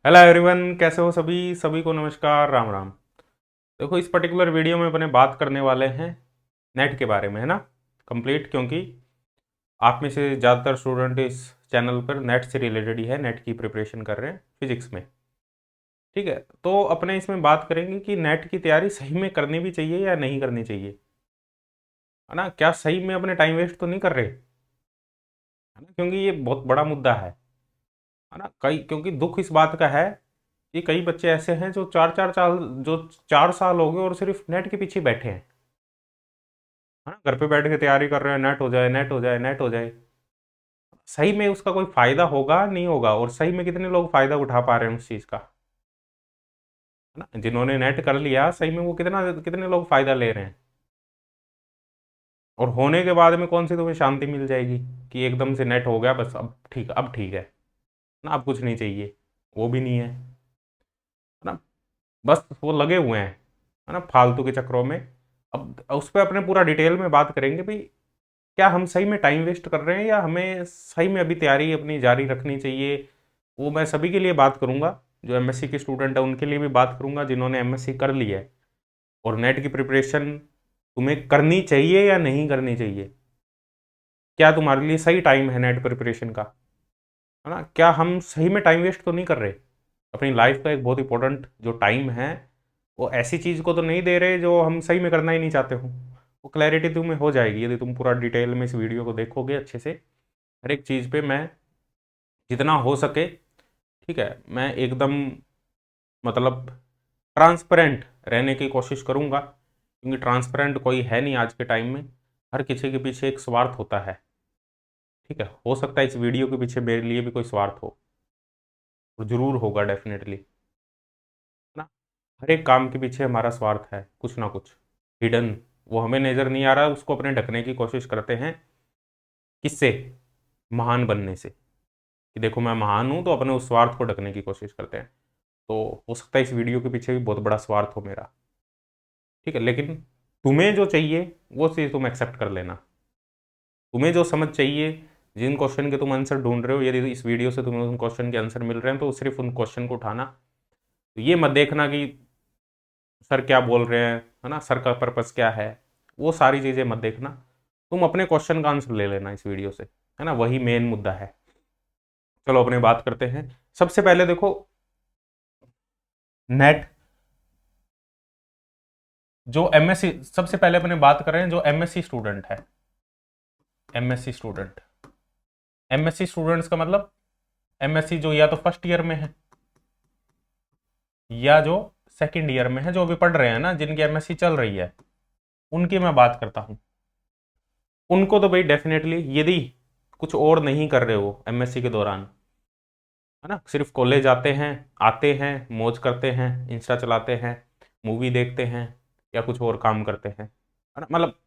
Hello everyone, कैसे हो सभी सभी को नमस्कार, राम राम। देखो, इस पर्टिकुलर वीडियो में अपने बात करने वाले हैं नेट के बारे में, है ना। कंप्लीट, क्योंकि आप में से ज़्यादातर स्टूडेंट इस चैनल पर नेट से रिलेटेड ही है, नेट की प्रिपरेशन कर रहे हैं फिजिक्स में। ठीक है, तो अपने इसमें बात करेंगे कि नेट की तैयारी सही में करनी भी चाहिए या नहीं करनी चाहिए, है ना। क्या सही में अपने टाइम वेस्ट तो नहीं कर रहे, है ना, क्योंकि ये बहुत बड़ा मुद्दा है ना। कई, क्योंकि दुख इस बात का है कि कई बच्चे ऐसे हैं जो 4 4 साल, जो 4 साल हो गए और सिर्फ नेट के पीछे बैठे हैं, है ना। घर पे बैठ के तैयारी कर रहे हैं, नेट हो जाए, नेट हो जाए, नेट हो जाए। सही में उसका कोई फायदा होगा नहीं होगा, और सही में कितने लोग फायदा उठा पा रहे हैं उस चीज का, है ना। जिन्होंने नेट कर लिया, सही में वो कितना कितने लोग फायदा ले रहे हैं। और होने के बाद में कौन सी तुम्हें शांति मिल जाएगी कि एकदम से नेट हो गया, बस अब ठीक, अब ठीक है ना, अब कुछ नहीं चाहिए। वो भी नहीं है ना। बस वो लगे हुए हैं, है ना, फालतू के चक्रों में। अब उस पर अपने पूरा डिटेल में बात करेंगे भाई, क्या हम सही में टाइम वेस्ट कर रहे हैं या हमें सही में अभी तैयारी अपनी जारी रखनी चाहिए। वो मैं सभी के लिए बात करूंगा, जो एमएससी के स्टूडेंट है उनके लिए भी बात करूंगा, जिन्होंने एमएससी कर ली है। और नेट की प्रिपरेशन तुम्हें करनी चाहिए या नहीं करनी चाहिए, क्या तुम्हारे लिए सही टाइम है नेट प्रिपरेशन का, है ना। क्या हम सही में टाइम वेस्ट तो नहीं कर रहे, अपनी लाइफ का एक बहुत इंपॉर्टेंट जो टाइम है, वो ऐसी चीज़ को तो नहीं दे रहे जो हम सही में करना ही नहीं चाहते हो। वो क्लैरिटी तुम्हें हो जाएगी यदि तुम पूरा डिटेल में इस वीडियो को देखोगे अच्छे से। हर एक चीज़ पे मैं जितना हो सके, ठीक है, मैं एकदम, मतलब ट्रांसपेरेंट रहने की कोशिश करूंगा, क्योंकि ट्रांसपेरेंट कोई है नहीं आज के टाइम में। हर किसी के पीछे एक स्वार्थ होता है। ठीक है, हो सकता है इस वीडियो के पीछे मेरे लिए भी कोई स्वार्थ हो, और जरूर होगा डेफिनेटली, है ना। हर एक काम के पीछे हमारा स्वार्थ है, कुछ ना कुछ हिडन। वो हमें नज़र नहीं आ रहा, उसको अपने ढकने की कोशिश करते हैं। किससे? महान बनने से, कि देखो मैं महान हूं, तो अपने उस स्वार्थ को ढकने की कोशिश करते हैं। तो हो सकता है इस वीडियो के पीछे भी बहुत बड़ा स्वार्थ हो मेरा। ठीक है, लेकिन तुम्हें जो चाहिए वो चीज़ तुम एक्सेप्ट कर लेना। तुम्हें जो समझ चाहिए, जिन क्वेश्चन के तुम आंसर ढूंढ रहे हो, यदि इस वीडियो से तुम्हें उन क्वेश्चन के आंसर मिल रहे हैं, तो सिर्फ उन क्वेश्चन को उठाना। तो ये मत देखना कि सर क्या बोल रहे हैं, है ना, सर का पर्पस क्या है। वो सारी चीज़ें मत देखना। तुम अपने क्वेश्चन का आंसर ले लेना इस वीडियो से, है ना, वही मेन मुद्दा है। चलो अपने बात करते हैं। सबसे पहले देखो, नेट, जो एमएससी, सबसे पहले अपने बात कर रहे हैं जो एमएससी स्टूडेंट है। एमएससी स्टूडेंट, एमएससी स्टूडेंट्स का मतलब एमएससी जो या तो फर्स्ट ईयर में है या जो सेकंड ईयर में है, जो अभी पढ़ रहे हैं ना, जिनकी एमएससी चल रही है, उनकी मैं बात करता हूं। उनको तो भाई डेफिनेटली, यदि कुछ और नहीं कर रहे हो एमएससी के दौरान, है ना, सिर्फ कॉलेज आते हैं, मौज करते हैं, इंस्टा चलाते हैं, मूवी देखते हैं, या कुछ और काम करते हैं, है ना, मतलब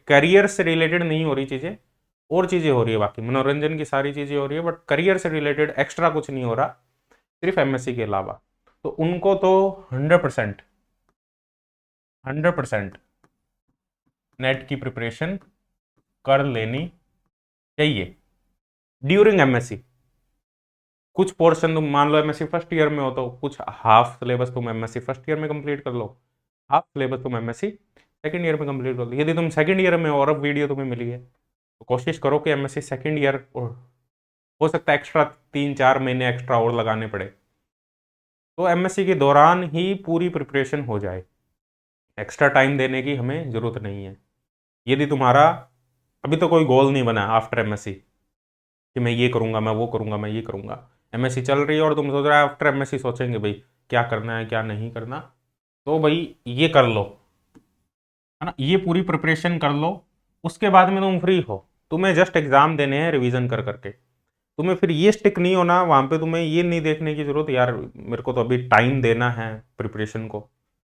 करियर से रिलेटेड नहीं हो रही चीज़ें, और चीज़ें हो रही है, बाकी मनोरंजन की सारी चीज़ें हो रही है, बट करियर से रिलेटेड एक्स्ट्रा कुछ नहीं हो रहा, सिर्फ एमएससी के अलावा। तो उनको तो 100%, 100% नेट की प्रिपरेशन कर लेनी चाहिए ड्यूरिंग एमएससी। कुछ पोर्शन तुम मान लो एमएससी फर्स्ट ईयर में हो, तो कुछ हाफ सिलेबस तुम एमएससी फर्स्ट ईयर में कंप्लीट कर लो, हाफ सिलेबस तुम एमएससी सेकंड ईयर में कंप्लीट कर लो। यदि तुम सेकंड ईयर में हो और अब वीडियो तुम्हें मिली है, तो कोशिश करो कि एमएससी सेकंड ईयर, और हो सकता है एक्स्ट्रा 3 4 महीने एक्स्ट्रा और लगाने पड़े, तो एमएससी के दौरान ही पूरी प्रिपरेशन हो जाए। एक्स्ट्रा टाइम देने की हमें ज़रूरत नहीं है। यदि तुम्हारा अभी तो कोई गोल नहीं बना आफ्टर एमएससी कि मैं ये करूंगा, मैं वो करूंगा, मैं ये करूंगा, एमएससी चल रही है और तुम सोच रहे हो आफ्टर एमएससी सोचेंगे भाई क्या करना है क्या नहीं करना, तो भाई ये कर लो, है ना, ये पूरी प्रिपरेशन कर लो। उसके बाद में तुम फ्री हो, तुम्हें जस्ट एग्जाम देने हैं रिवीजन कर करके। तुम्हें फिर ये स्टिक नहीं होना वहां पे, तुम्हें ये नहीं देखने की जरूरत यार मेरे को तो अभी टाइम देना है प्रिपरेशन को,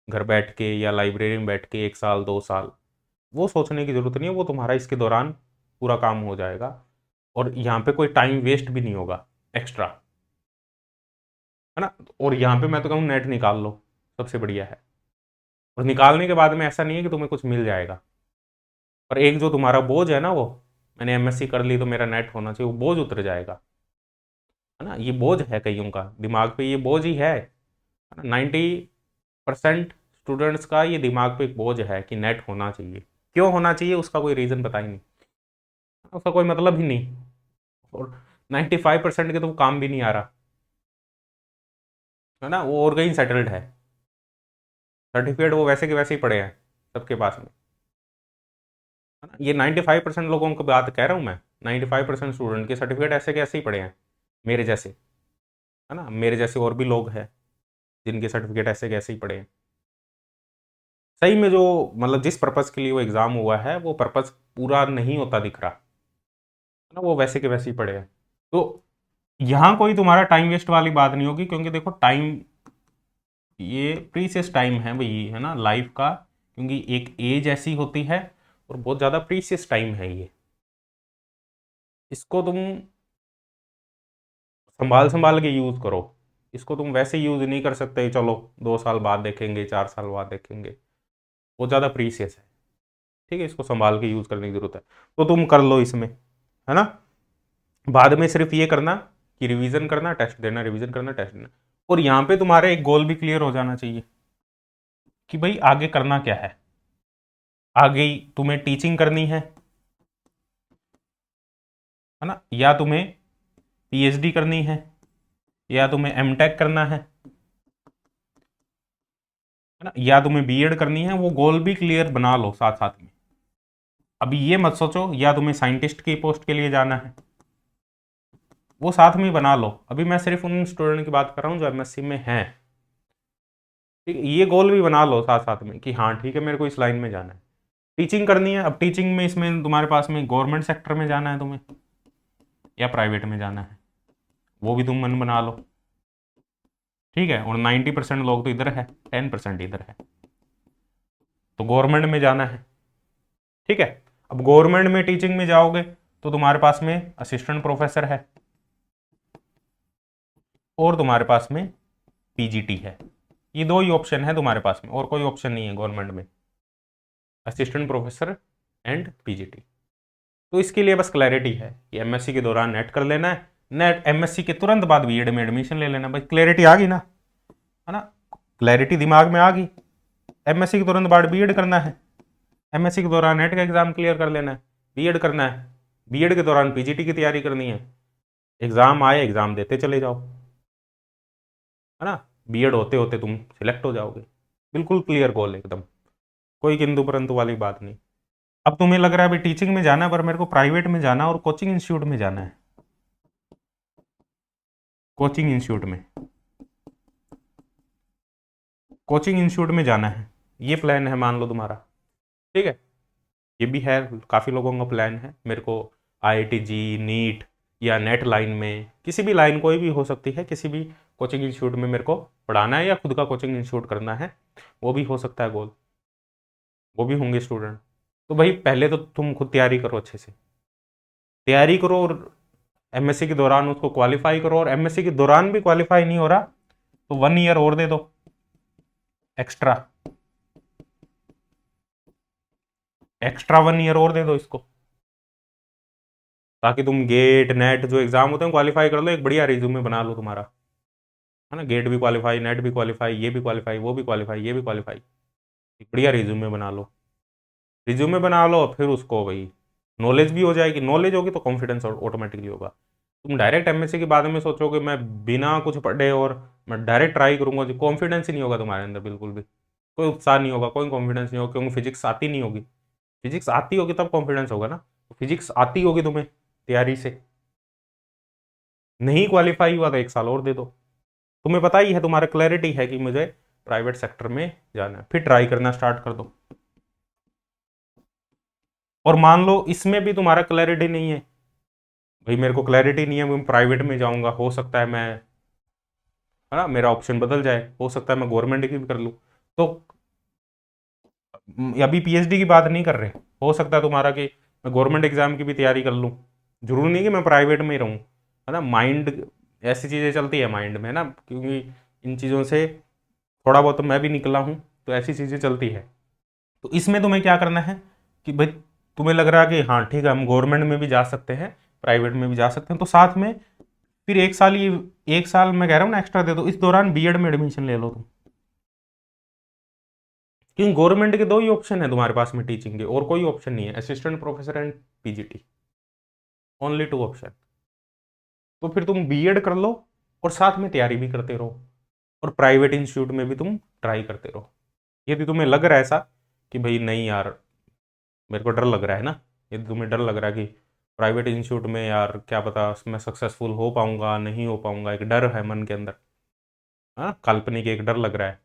घर बैठ के या लाइब्रेरी में बैठ के 1 साल 2 साल, वो सोचने की जरूरत नहीं है। वो तुम्हारा इसके दौरान पूरा काम हो जाएगा, और यहाँ पे कोई टाइम वेस्ट भी नहीं होगा एक्स्ट्रा, है ना। और यहाँ पे मैं तो कहूँ नेट निकाल लो, सबसे बढ़िया है। और निकालने के बाद में ऐसा नहीं है कि तुम्हें कुछ मिल जाएगा, पर एक जो तुम्हारा बोझ है ना, वो मैंने एमएससी कर ली तो मेरा नेट होना चाहिए, वो बोझ उतर जाएगा, है ना, ये बोझ है कईयों का दिमाग पे, ये बोझ ही है। 90% स्टूडेंट्स का ये दिमाग पे एक बोझ है कि नेट होना चाहिए। क्यों होना चाहिए उसका कोई रीज़न पता ही नहीं, उसका कोई मतलब ही नहीं। और 95% के तो काम भी नहीं आ रहा, है ना, वो और कहीं सेटल्ड है। सर्टिफिकेट वो वैसे के वैसे ही पड़े हैं सबके पास में, है ना। ये 95% लोगों की बात कह रहा हूँ मैं। 95% स्टूडेंट के सर्टिफिकेट ऐसे के ऐसे ही पड़े हैं, मेरे जैसे, है ना, मेरे जैसे और भी लोग हैं जिनके सर्टिफिकेट ऐसे के ऐसे ही पड़े हैं। सही में जो मतलब जिस पर्पज़ के लिए वो एग्ज़ाम हुआ है वो पर्पज़ पूरा नहीं होता दिख रहा, है ना, वो वैसे के वैसे ही पड़े हैं। तो यहाँ कोई तुम्हारा टाइम वेस्ट वाली बात नहीं होगी, क्योंकि देखो टाइम, ये प्रीसियस टाइम है भाई, है ना, लाइफ का, क्योंकि एक एज ऐसी होती है और बहुत ज़्यादा प्रीसियस टाइम है ये। इसको तुम संभाल संभाल के यूज़ करो। इसको तुम वैसे यूज़ नहीं कर सकते चलो 2 साल बाद देखेंगे, 4 साल बाद देखेंगे, बहुत ज़्यादा प्रीसियस है। ठीक है, इसको संभाल के यूज़ करने की ज़रूरत है। तो तुम कर लो इसमें, है ना। बाद में सिर्फ ये करना कि रिवीजन करना, टेस्ट देना, रिवीजन करना, टेस्ट देना। और यहाँ पे तुम्हारा एक गोल भी क्लियर हो जाना चाहिए कि भाई आगे करना क्या है। आगे तुम्हें टीचिंग करनी है ना, या तुम्हें पीएचडी करनी है, या तुम्हें एमटेक करना है ना, या तुम्हें बीएड करनी है। वो गोल भी क्लियर बना लो साथ साथ में। अभी ये मत सोचो या तुम्हें साइंटिस्ट की पोस्ट के लिए जाना है, वो साथ में ही बना लो। अभी मैं सिर्फ उन स्टूडेंट की बात कर रहा हूँ जो एमएससी में हैं। ठीक है, ये गोल भी बना लो साथ साथ में कि हाँ ठीक है मेरे को इस लाइन में जाना है, टीचिंग करनी है। अब टीचिंग में इसमें तुम्हारे पास में गवर्नमेंट सेक्टर में जाना है तुम्हें या प्राइवेट में जाना है, वो भी तुम मन बना लो। ठीक है, और 90% लोग तो इधर है, 10% इधर है, तो गवर्नमेंट में जाना है। ठीक है, अब गवर्नमेंट में टीचिंग में जाओगे तो तुम्हारे पास में असिस्टेंट प्रोफेसर है और तुम्हारे पास में पीजीटी है। ये दो ही ऑप्शन है तुम्हारे पास में, और कोई ऑप्शन नहीं है गवर्नमेंट में, असिस्टेंट प्रोफेसर एंड पीजीटी। तो इसके लिए बस क्लैरिटी है कि एमएससी के दौरान नेट कर लेना है, नेट एमएससी के तुरंत बाद बीएड में एडमिशन ले लेना। भाई क्लैरिटी आ गई ना, है ना, क्लैरिटी दिमाग में आ गई। एमएससी के तुरंत बाद बीएड करना है, एमएससी के दौरान नेट का एग्जाम क्लियर कर लेना है, बीएड करना है, बीएड के दौरान पीजीटी की तैयारी करनी है। एग्जाम आए, एग्जाम देते चले जाओ, है ना, बीएड होते होते तुम सिलेक्ट हो जाओगे। बिल्कुल क्लियर गोल एकदम, कोई किंतु परंतु वाली बात नहीं। अब तुम्हें लग रहा है भाई टीचिंग में जाना है पर मेरे को प्राइवेट में जाना और कोचिंग इंस्टीट्यूट में जाना है, कोचिंग इंस्टीट्यूट में, कोचिंग इंस्टीट्यूट में जाना है, ये प्लान है मान लो तुम्हारा। ठीक है, ये भी है, काफ़ी लोगों का प्लान है मेरे को आईआईटी जी, नीट या नेट लाइन में, किसी भी लाइन कोई भी हो सकती है, किसी भी कोचिंग इंस्टीट्यूट में मेरे को पढ़ाना है या खुद का कोचिंग इंस्टीट्यूट करना है, वो भी हो सकता है गोल, वो भी होंगे स्टूडेंट। तो भाई पहले तो तुम खुद तैयारी करो, अच्छे से तैयारी करो और एमएससी के दौरान उसको क्वालिफाई करो। और एमएससी के दौरान भी क्वालिफाई नहीं हो रहा तो 1 ईयर और दे दो एक्स्ट्रा, एक्स्ट्रा 1 ईयर और दे दो इसको, ताकि तुम गेट नेट जो एग्जाम होते हैं क्वालिफाई कर लो। एक बढ़िया रिज्यूमे बना लो तुम्हारा, है ना, गेट भी क्वालिफाई, नेट भी क्वालिफाई, ये भी क्वालिफाई, वो भी क्वालिफाई, ये भी क्वालिफाई, एक बढ़िया रिज्यूमे बना लो। रिज्यूमे बना लो फिर उसको भाई नॉलेज भी हो जाएगी, नॉलेज होगी तो कॉन्फिडेंस ऑटोमेटिकली होगा। तुम डायरेक्ट एमएससी के बारे में सोचोगे मैं बिना कुछ पढ़े और मैं डायरेक्ट ट्राई करूंगा, जो कॉन्फिडेंस ही नहीं होगा तुम्हारे अंदर, बिल्कुल भी कोई उत्साह नहीं होगा, कोई कॉन्फिडेंस नहीं होगा, क्योंकि फिजिक्स आती नहीं होगी। फिजिक्स आती होगी तब कॉन्फिडेंस होगा ना, तो फिजिक्स आती होगी तुम्हें तैयारी से। नहीं क्वालिफाई हुआ तो 1 साल और दे दो। तुम्हें पता ही है, तुम्हारा क्लैरिटी है कि मुझे प्राइवेट सेक्टर में जाना है, फिर ट्राई करना स्टार्ट कर दो। और मान लो इसमें भी तुम्हारा क्लैरिटी नहीं है, भाई मेरे को क्लैरिटी नहीं है, मैं प्राइवेट में जाऊंगा, हो सकता है मैं, है ना, मेरा ऑप्शन बदल जाए, हो सकता है मैं गवर्नमेंट की भी कर लूँ। तो अभी पीएचडी की बात नहीं कर रहे, हो सकता है तुम्हारा कि मैं गवर्नमेंट एग्जाम की भी तैयारी कर लूँ, जरूरी नहीं कि मैं प्राइवेट में ही रहूँ, है ना। माइंड ऐसी चीज़ें चलती है माइंड में, है ना, क्योंकि इन चीज़ों से थोड़ा बहुत तो मैं भी निकला हूँ, तो ऐसी चीज़ें चलती है। तो इसमें तुम्हें क्या करना है कि भाई तुम्हें लग रहा है कि हाँ ठीक है हम गवर्नमेंट में भी जा सकते हैं, प्राइवेट में भी जा सकते हैं, तो साथ में फिर 1 साल, ये 1 साल मैं कह रहा हूँ ना एक्स्ट्रा दे दो, इस दौरान बीएड में एडमिशन ले लो तुम, क्योंकि गवर्नमेंट के 2 ही ऑप्शन है तुम्हारे पास में टीचिंग के, और कोई ऑप्शन नहीं है, assistant professor and PGT, only 2 option. तो फिर तुम बीएड कर लो और साथ में तैयारी भी करते रहो, और प्राइवेट इंस्टीट्यूट में भी तुम ट्राई करते रहो। यदि तुम्हें लग रहा है ऐसा कि भाई नहीं यार, मेरे को डर लग रहा है ना, यदि तुम्हें डर लग रहा है कि प्राइवेट इंस्टीट्यूट में यार क्या पता मैं सक्सेसफुल हो पाऊंगा नहीं हो पाऊंगा, एक डर है मन के अंदर, हाँ काल्पनिक एक डर लग रहा है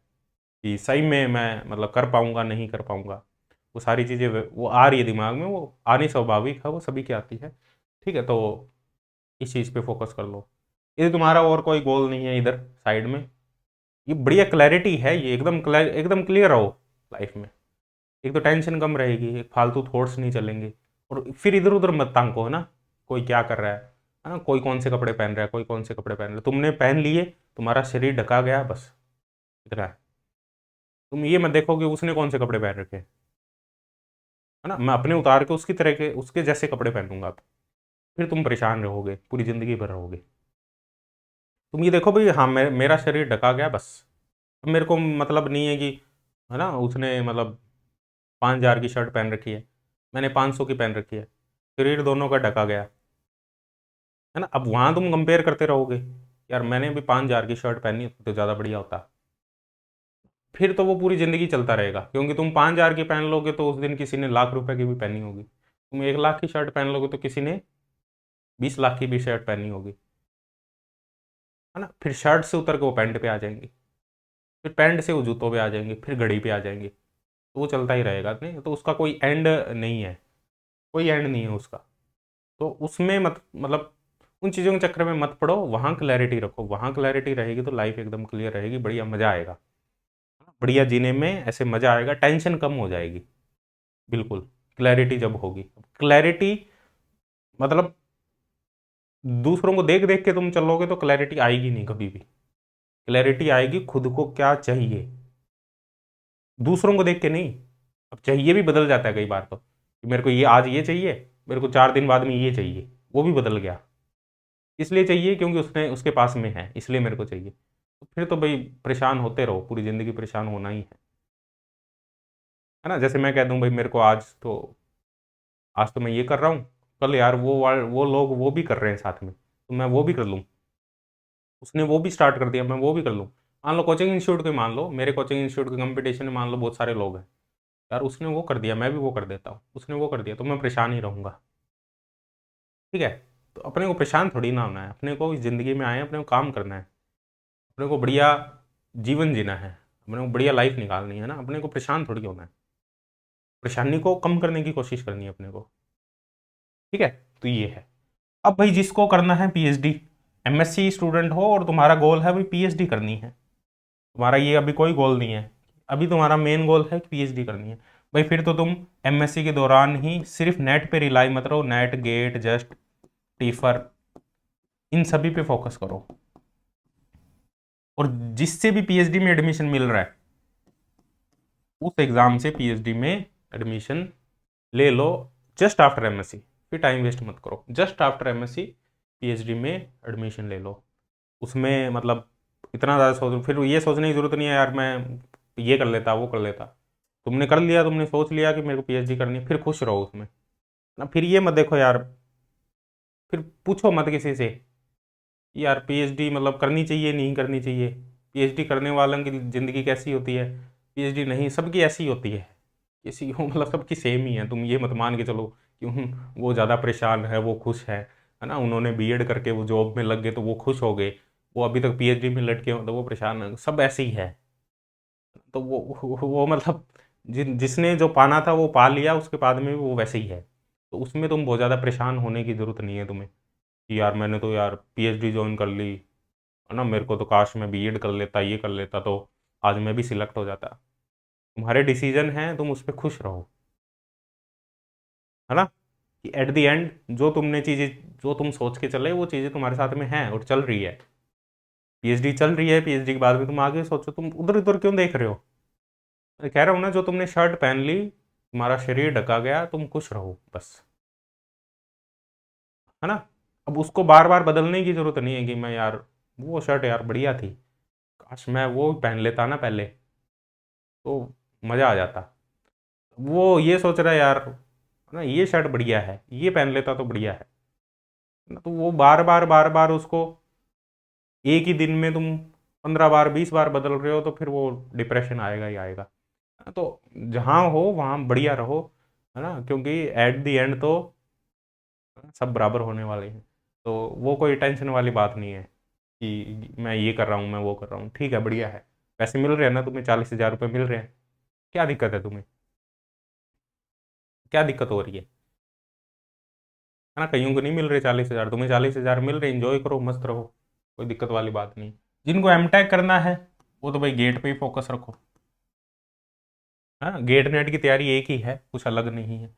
कि सही में मैं मतलब कर पाऊंगा नहीं कर पाऊंगा, वो सारी चीज़ें वो आ रही है दिमाग में, वो आनी स्वाभाविक है, वो सभी की आती है। ठीक है, तो इस चीज़ पे फोकस कर लो। यदि तुम्हारा और कोई गोल नहीं है इधर साइड में, ये बढ़िया क्लैरिटी है, ये एकदम क्लियर रहो लाइफ में। एक तो टेंशन कम रहेगी, एक फालतू थॉट्स नहीं चलेंगे, और फिर इधर उधर मत ताको है ना, कोई क्या कर रहा है ना, कोई कौन से कपड़े पहन रहा है, कोई कौन से कपड़े पहन रहा है, तुमने पहन लिए, तुम्हारा शरीर ढका गया, बस इतना है। तुम ये मत देखो कि उसने कौन से कपड़े पहन रखे हैं, है ना, मैं अपने उतार के उसकी तरह के उसके जैसे कपड़े पहनूंगा, फिर तुम परेशान रहोगे, पूरी जिंदगी भर रहोगे। तुम ये देखो भाई, हाँ मेरा शरीर ढका गया बस, अब मेरे को मतलब नहीं है कि, है ना, उसने मतलब 5,000 की शर्ट पहन रखी है, मैंने 500 की पहन रखी है, शरीर दोनों का ढका गया, है ना, अब वहाँ तुम कंपेयर करते रहोगे, यार मैंने भी 5,000 की शर्ट पहनी होती तो ज़्यादा बढ़िया होता, फिर तो वो पूरी ज़िंदगी चलता रहेगा, क्योंकि तुम 5,000 की पहन लोगे तो उस दिन किसी ने लाख रुपए की भी पहनी होगी, तुम 1 लाख की शर्ट पहन लोगे तो किसी ने 20 लाख की भी शर्ट पहनी होगी, है ना, फिर शर्ट से उतर के वो पैंट पे आ जाएंगी, फिर पैंट से वो जूतों पे आ जाएंगे, फिर घड़ी पे आ जाएंगे, तो वो चलता ही रहेगा, नहीं तो उसका कोई एंड नहीं है, कोई एंड नहीं है उसका। तो उसमें मत मतलब उन चीज़ों के चक्कर में मत पड़ो, वहाँ क्लैरिटी रखो, वहाँ क्लैरिटी रहेगी तो लाइफ एकदम क्लियर रहेगी, बढ़िया मज़ा आएगा, बढ़िया जीने में ऐसे मज़ा आएगा, टेंशन कम हो जाएगी, बिल्कुल। क्लैरिटी जब होगी, क्लैरिटी मतलब दूसरों को देख देख के तुम चलोगे तो क्लैरिटी आएगी नहीं कभी भी, क्लैरिटी आएगी खुद को क्या चाहिए, दूसरों को देख के नहीं। अब चाहिए भी बदल जाता है कई बार, तो कि मेरे को ये आज ये चाहिए, मेरे को 4 दिन बाद में ये चाहिए, वो भी बदल गया, इसलिए चाहिए क्योंकि उसने उसके पास में है इसलिए मेरे को चाहिए, तो फिर तो भाई परेशान होते रहो, पूरी ज़िंदगी परेशान होना ही है ना। जैसे मैं कह दूं भाई मेरे को आज तो मैं ये कर रहा हूँ, कल यार वो लोग वो भी कर रहे हैं साथ में, तो मैं वो भी कर लूँ, उसने वो भी स्टार्ट कर दिया मैं वो भी कर लूँ। मान लो कोचिंग इंस्टीट्यूट के, मान लो मेरे कोचिंग इंस्टीट्यूट के कंपटीशन में मान लो बहुत सारे लोग हैं, यार उसने वो कर दिया मैं भी वो कर देता हूँ, उसने वो कर दिया तो मैं परेशान ही रहूँगा। ठीक है, तो अपने को परेशान थोड़ी ना होना है, अपने को इस ज़िंदगी में आए हैं, अपने को काम करना है, अपने को बढ़िया जीवन जीना है, अपने को बढ़िया लाइफ निकालनी है ना, अपने को परेशान थोड़ी होना है, परेशानी को कम करने की कोशिश करनी है अपने को। ठीक है, तो ये है। अब भाई जिसको करना है पीएचडी, एमएससी स्टूडेंट हो और तुम्हारा गोल है भाई पीएचडी करनी है, तुम्हारा ये अभी कोई गोल नहीं है, अभी तुम्हारा मेन गोल है कि पीएचडी करनी है, भाई फिर तो तुम एमएससी के दौरान ही सिर्फ नेट पे रिलाई मत रहो, नेट गेट जस्ट टीफर इन सभी पे फोकस करो, और जिससे भी पीएचडी में एडमिशन मिल रहा है उस एग्जाम से पीएचडी में एडमिशन ले लो, जस्ट आफ्टर एमएससी, फिर टाइम वेस्ट मत करो, जस्ट आफ्टर एमएससी पीएचडी में एडमिशन ले लो, उसमें मतलब इतना ज़्यादा सोच, फिर ये सोचने की ज़रूरत नहीं है यार मैं ये कर लेता वो कर लेता, तुमने कर लिया, तुमने सोच लिया कि मेरे को पीएचडी करनी है, फिर खुश रहो उसमें ना, फिर ये मत देखो यार, फिर पूछो मत किसी से कि यार पीएचडी मतलब करनी चाहिए नहीं करनी चाहिए, पीएचडी करने वालों की ज़िंदगी कैसी होती है, पीएचडी नहीं सबकी ऐसी होती है, किसी को मतलब सबकी सेम ही है, तुम ये मत मान के चलो कि वो ज़्यादा परेशान है वो खुश है ना, उन्होंने बीएड करके वो जॉब में लग गए तो वो खुश हो गए, वो अभी तक पीएचडी में लटके हो तो वो परेशान है, सब ऐसे ही है। तो वो मतलब जिसने जो पाना था वो पा लिया, उसके बाद में भी वो वैसे ही है, तो उसमें तुम बहुत ज़्यादा परेशान होने की ज़रूरत नहीं है तुम्हें कि यार मैंने तो यार पीएचडी ज्वाइन कर ली, है ना, मेरे को तो काश मैं बीएड कर लेता ये कर लेता तो आज मैं भी सिलेक्ट हो जाता, तुम्हारे डिसीजन हैं, तुम उस पर खुश रहो, है ना, कि एट द एंड जो तुमने चीज़ें जो तुम सोच के चले वो चीज़ें तुम्हारे साथ में हैं और चल रही है, पीएचडी चल रही है, पीएचडी के बाद में तुम आगे सोचो, तुम उधर उधर क्यों देख रहे हो, मैं कह रहा हूँ ना जो तुमने शर्ट पहन ली, तुम्हारा शरीर ढका गया, तुम खुश रहो बस, है ना। अब उसको बार बार बदलने की ज़रूरत नहीं है कि मैं यार वो शर्ट यार बढ़िया थी, काश मैं वो पहन लेता ना पहले, तो मज़ा आ जाता। वो ये सोच रहा है यार ना ये शर्ट बढ़िया है, ये पहन लेता तो बढ़िया है ना, तो वो बार बार बार बार उसको एक ही दिन में तुम 15 बार 20 बार बदल रहे हो, तो फिर वो डिप्रेशन आएगा ही आएगा। तो जहाँ हो वहाँ बढ़िया रहो, है ना, क्योंकि एट द एंड तो सब बराबर होने वाले हैं। तो वो कोई टेंशन वाली बात नहीं है कि मैं ये कर रहा हूँ मैं वो कर रहा हूँ, ठीक है बढ़िया है। पैसे मिल रहे हैं ना तुम्हें, 40,000 रुपये मिल रहे हैं, क्या दिक्कत है तुम्हें, क्या दिक्कत हो रही है ना। कईयों को नहीं मिल रहे 40,000, तुम्हें 40,000 मिल रहे, इंजॉय करो मस्त रहो, कोई दिक्कत वाली बात नहीं। जिनको एम टेक करना है वो तो भाई गेट पे ही फोकस रखो, हाँ गेट नेट की तैयारी एक ही है, कुछ अलग नहीं है।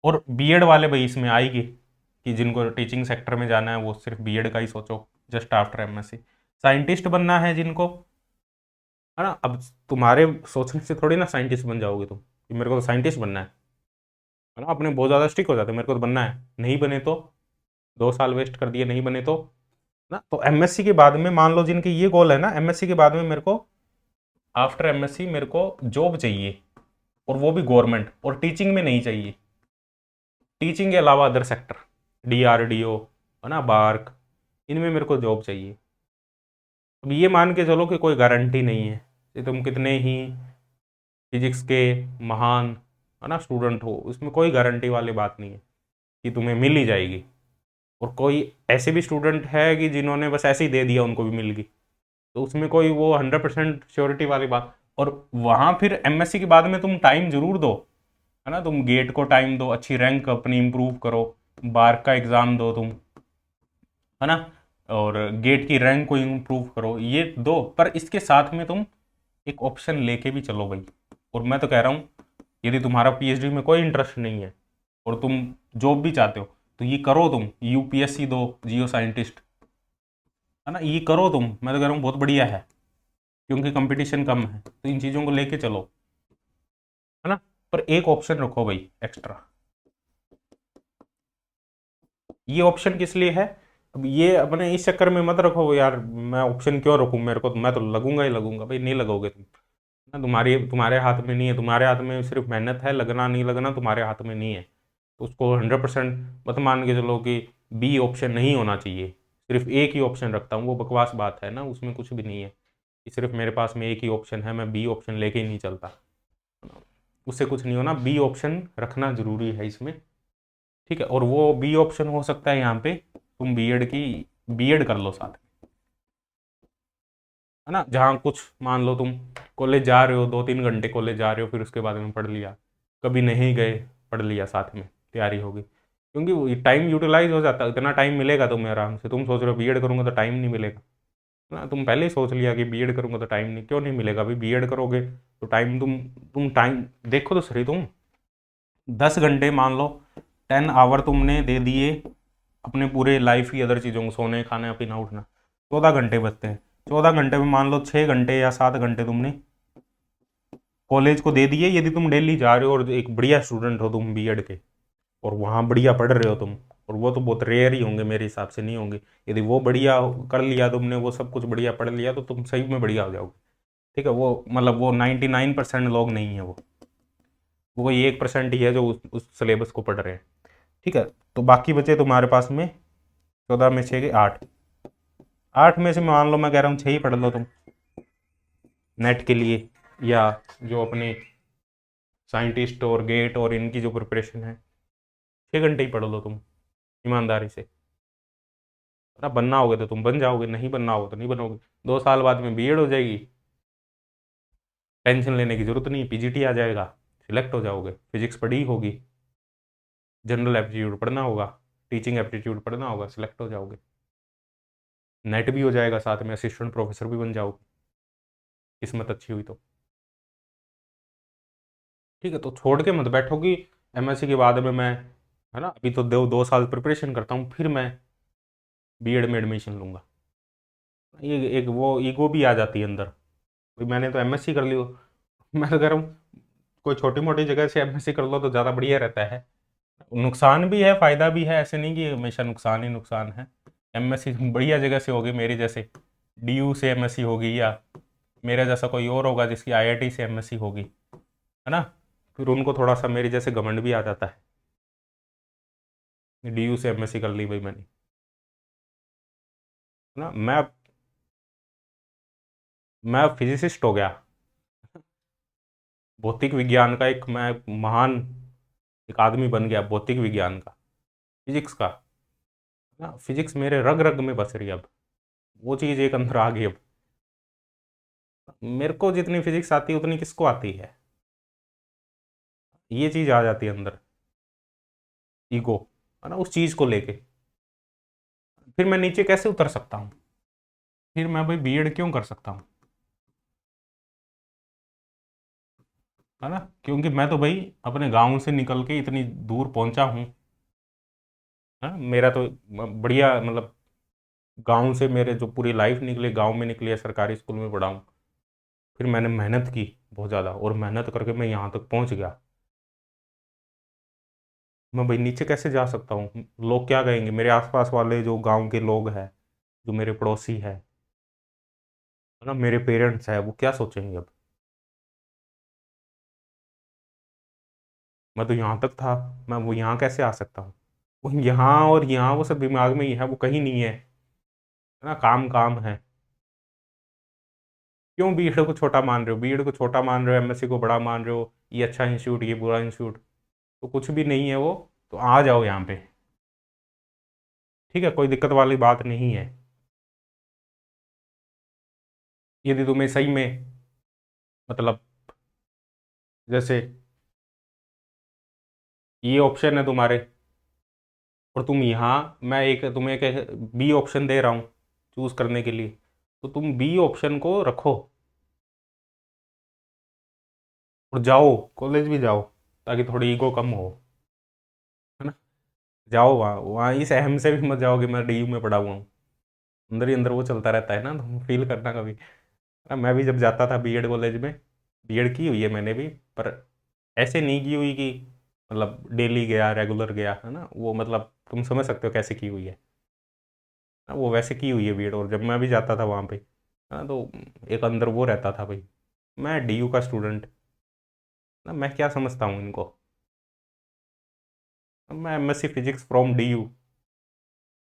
और बीएड वाले भाई इसमें आएंगे, कि जिनको टीचिंग सेक्टर में जाना है वो सिर्फ बीएड का ही सोचो, जस्ट आफ्टर एमएससी। साइंटिस्ट बनना है जिनको, है ना, अब तुम्हारे सोचने से थोड़ी ना साइंटिस्ट बन जाओगे तुम, कि मेरे को तो साइंटिस्ट बनना है ना, अपने बहुत ज़्यादा स्टिक हो जाते हैं, मेरे को तो बनना है, नहीं बने तो 2 साल वेस्ट कर दिए, नहीं बने तो ना। तो एमएससी के बाद में मान लो जिनके ये गोल है ना, एमएससी के बाद में मेरे को आफ्टर एमएससी मेरे को जॉब चाहिए, और वो भी गवर्नमेंट, और टीचिंग में नहीं चाहिए, टीचिंग के अलावा अदर सेक्टर, डीआरडीओ, है ना, बार्क, इनमें मेरे को जॉब चाहिए। अब ये मान के चलो कि कोई गारंटी नहीं है कि तुम कितने ही फिजिक्स के महान, है ना, स्टूडेंट हो, उसमें कोई गारंटी वाली बात नहीं है कि तुम्हें मिल ही जाएगी। और कोई ऐसे भी स्टूडेंट है कि जिन्होंने बस ऐसे ही दे दिया उनको भी मिल गई, तो उसमें कोई वो 100% श्योरिटी वाली बात। और वहाँ फिर एमएससी के बाद में तुम टाइम जरूर दो, है ना, तुम गेट को टाइम दो, अच्छी रैंक अपनी इंप्रूव करो, बार का एग्ज़ाम दो तुम, है ना, और गेट की रैंक को इंप्रूव करो, ये दो, पर इसके साथ में तुम एक ऑप्शन लेके भी चलो भाई। और मैं तो कह रहा हूँ यदि तुम्हारा पीएचडी में कोई इंटरेस्ट नहीं है और तुम जॉब भी चाहते हो, तो ये करो, तुम यूपीएससी दो, जियो साइंटिस्ट, है ना, ये करो तुम, मैं तो कह रहा हूँ बहुत बढ़िया है, क्योंकि कंपटीशन कम है, तो इन चीज़ों को लेके चलो, है ना। पर एक ऑप्शन रखो भाई एक्स्ट्रा, ये ऑप्शन किस लिए है, अब ये अपने इस चक्कर में मत रखो यार, मैं ऑप्शन क्यों रखूँ, मेरे को मैं तो लगूंगा ही लगूंगा, भाई नहीं लगोगे तुम ना, तुम्हारे हाथ में नहीं है, तुम्हारे हाथ में सिर्फ मेहनत है, लगना नहीं लगना तुम्हारे हाथ में नहीं है। तो उसको 100% मत मान के चलो कि बी ऑप्शन नहीं होना चाहिए, सिर्फ एक ही ऑप्शन रखता हूँ, वो बकवास बात है ना, उसमें कुछ भी नहीं है कि सिर्फ मेरे पास में एक ही ऑप्शन है, मैं बी ऑप्शन लेके ही नहीं चलता, उससे कुछ नहीं होना, बी ऑप्शन रखना जरूरी है इसमें, ठीक है। और वो बी ऑप्शन हो सकता है यहाँ पे तुम बीएड कर लो साथ में, है ना, जहाँ कुछ मान लो तुम कॉलेज जा रहे हो, 2-3 घंटे कॉलेज जा रहे हो, फिर उसके बाद में पढ़ लिया, कभी नहीं गए पढ़ लिया, साथ में तैयारी होगी, क्योंकि वो टाइम यूटिलाइज हो जाता है, इतना टाइम मिलेगा तुम्हें आराम से। तुम सोच रहे हो बीएड करूंगा तो टाइम नहीं मिलेगा ना, तुम पहले ही सोच लिया कि बीएड करूंगा तो टाइम नहीं, क्यों नहीं मिलेगा अभी, बीएड करोगे तो टाइम तुम टाइम देखो तो सही, तुम 10 घंटे मान लो, 10 आवर तुमने दे दिए अपने पूरे लाइफ की अदर चीज़ों को, सोने खाने पीना उठना, 14 घंटे बचते हैं, 14 घंटे में मान लो 6 घंटे या 7 घंटे तुमने कॉलेज को दे दिए, यदि तुम डेली जा रहे हो और एक बढ़िया स्टूडेंट हो तुम बीएड के, और वहाँ बढ़िया पढ़ रहे हो तुम, और वो तो बहुत रेयर ही होंगे मेरे हिसाब से, नहीं होंगे, यदि वो बढ़िया कर लिया तुमने, वो सब कुछ बढ़िया पढ़ लिया, तो तुम सही में बढ़िया हो जाओगे, ठीक है। वो मतलब वो 99% लोग नहीं है, वो कोई 1% ही है जो उस सिलेबस को पढ़ रहे हैं, ठीक है। तो बाकी बचे तुम्हारे पास में 14 में 6 के 8, 8 में से मान लो मैं कह रहा हूँ 6 ही पढ़ लो तुम नेट के लिए, या जो अपने साइंटिस्ट और गेट और इनकी जो प्रिपरेशन है, 6 घंटे ही पढ़ लो तुम ईमानदारी से, ना बनना होगे तो तुम बन जाओगे, नहीं बनना होगा तो नहीं बनोगे, 2 साल बाद में बीएड हो जाएगी, टेंशन लेने की जरूरत नहीं, पीजीटी आ जाएगा, सिलेक्ट हो जाओगे, फिजिक्स पढ़ी होगी, जनरल एप्टीट्यूड पढ़ना होगा, टीचिंग एप्टीट्यूड पढ़ना होगा, सिलेक्ट हो जाओगे, नेट भी हो जाएगा, साथ में असिस्टेंट प्रोफेसर भी बन जाओगे, किस्मत अच्छी हुई तो, ठीक है। तो छोड़ के मत बैठो कि एमएससी के बाद में मैं, है ना, अभी तो 2 साल प्रिपरेशन करता हूँ फिर मैं बीएड में एडमिशन लूँगा, ये एक वो ईगो भी आ जाती है अंदर, भाई मैंने तो एमएससी कर लियो, मैं तो कह रहा हूँ कोई छोटी मोटी जगह से एमएससी कर लो तो ज़्यादा बढ़िया रहता है, नुकसान भी है फायदा भी है, ऐसे नहीं कि हमेशा नुकसान ही नुकसान है, एमएससी बढ़िया जगह से होगी, मेरी जैसे डीयू से एमएससी होगी, या मेरा जैसा कोई और होगा जिसकी आईआईटी से एमएससी होगी, है ना। फिर उनको थोड़ा सा मेरी जैसे घमंड भी आ जाता है, डीयू से एमएससी कर ली भाई मैंने, है ना। मैं फिजिसिस्ट हो गया, भौतिक विज्ञान का एक मैं महान एक आदमी बन गया, भौतिक विज्ञान का, फिजिक्स का, ना। फिजिक्स मेरे रग रग में बस रही है अब, वो चीज़ एक अंदर आ गई अब। मेरे को जितनी फिजिक्स आती है उतनी किसको आती है, ये चीज़ आ जाती है अंदर, ईगो, है ना, उस चीज़ को लेके। फिर मैं नीचे कैसे उतर सकता हूँ, फिर मैं भाई बीएड क्यों कर सकता हूँ, है ना। क्योंकि मैं तो भाई अपने गांव से निकल के इतनी दूर पहुंचा हूँ, है ना। मेरा तो बढ़िया मतलब गांव से मेरे जो पूरी लाइफ निकली गांव में निकली है, सरकारी स्कूल में पढ़ा हूँ। फिर मैंने मेहनत की बहुत ज़्यादा, और मेहनत करके मैं यहाँ तक पहुँच गया। मैं भाई नीचे कैसे जा सकता हूँ, लोग क्या कहेंगे, मेरे आसपास वाले जो गांव के लोग हैं, जो मेरे पड़ोसी है ना, मेरे पेरेंट्स है, वो क्या सोचेंगे अब। मैं तो यहाँ तक था, मैं वो यहाँ कैसे आ सकता हूँ। वो यहाँ और यहाँ वो सब दिमाग में ही है, वो कहीं नहीं है ना। काम काम है। क्यों बीएड को छोटा मान रहे हो, बीएड को छोटा मान रहे हो, एमएससी को बड़ा मान रहे हो, ये अच्छा इंस्टीट्यूट ये बुरा इंस्टीट्यूट, तो कुछ भी नहीं है वो। तो आ जाओ यहाँ पे, ठीक है, कोई दिक्कत वाली बात नहीं है। यदि तुम्हें सही में मतलब जैसे ये ऑप्शन है तुम्हारे, और तुम यहाँ मैं एक तुम्हें एक बी ऑप्शन दे रहा हूँ चूज करने के लिए, तो तुम बी ऑप्शन को रखो और जाओ, कॉलेज भी जाओ, ताकि थोड़ी ईगो कम हो, है ना। जाओ वहाँ वहाँ इस अहम से भी मत जाओ कि मैं डीयू में पढ़ा हुआ हूँ। अंदर ही अंदर वो चलता रहता है ना, तुम फील करना कभी। मैं भी जब जाता था बीएड कॉलेज में, बीएड की हुई है मैंने भी, पर ऐसे नहीं की हुई कि मतलब डेली गया रेगुलर गया, है ना, वो मतलब तुम समझ सकते हो कैसे की हुई है। वो वैसे की हुई है बीएड, और जब मैं भी जाता था वहाँ पे, है ना, तो एक अंदर वो रहता था भाई, मैं डीयू का स्टूडेंट ना, मैं क्या समझता हूँ इनको। मैं MSc physics from DU,